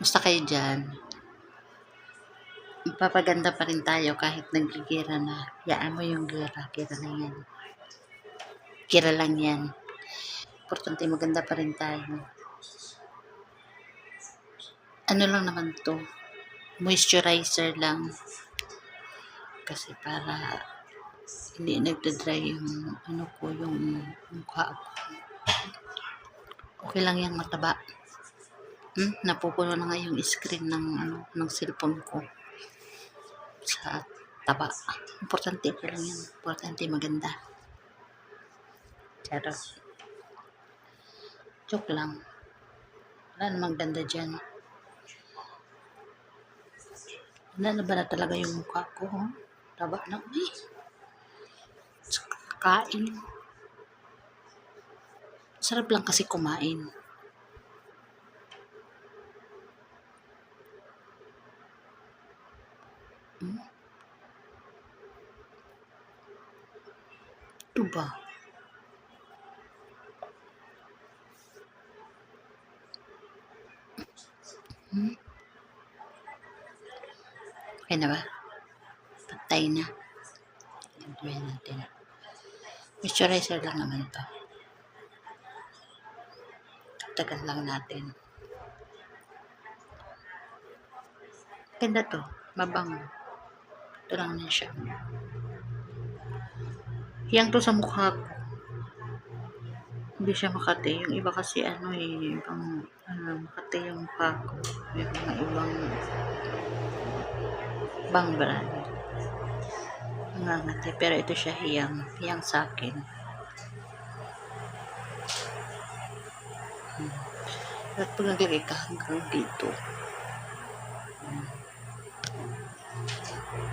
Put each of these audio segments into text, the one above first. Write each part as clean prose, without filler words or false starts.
Musta kayo dyan? Magpapaganda pa rin tayo kahit naggigira na. Yaan mo yung gira. Gira lang yan. Gira lang yan. Importante maganda pa rin tayo. Ano lang naman to? Moisturizer lang. Kasi para hindi nagda-dry yung ano ko, yung mukha ko. Okay lang yan, mataba. Napupuno na nga yung screen ng cellphone ko sa taba. Importante pa lang yan. Importante maganda. Charot. Joke lang. Wala namang ganda dyan. Wala na ba na talaga yung mukha ko? Huh? Taba na. Uy. Kain. Sarap lang kasi kumain. Ito ba? Okay na ba? Patay na. Gawin natin. Moisturizer lang naman ito. Tagal lang natin. Ganda to. Mabango. Ito lang na siya. Hiyang to sa mukha ko. Hindi siya makati. Yung iba kasi ibang makati yung mukha ko. May mga ibang brand. Ngangati. Pero ito siya hiyang. Hiyang sa akin. At pag naglagay ka hanggang dito.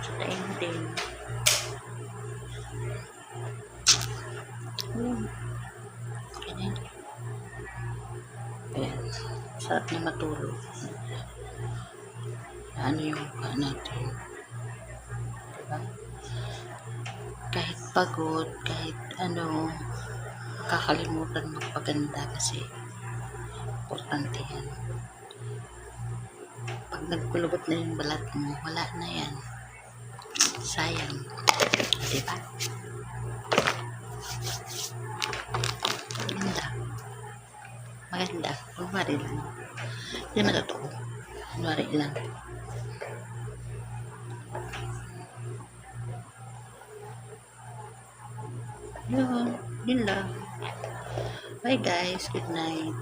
Satain din. Okay na yun. Ayan. Sarap na matulog. Ano yung mukha natin. Diba? Kahit pagod, kahit kakalimutan magpaganda kasi importante yan. Pag nagkulubot na yung balat mo, wala na yan. Sayang. Diba? Maganda. Kunwari lang. Hindi naman totoo. Kunwari lang. Yun lang. Bye guys. Good night.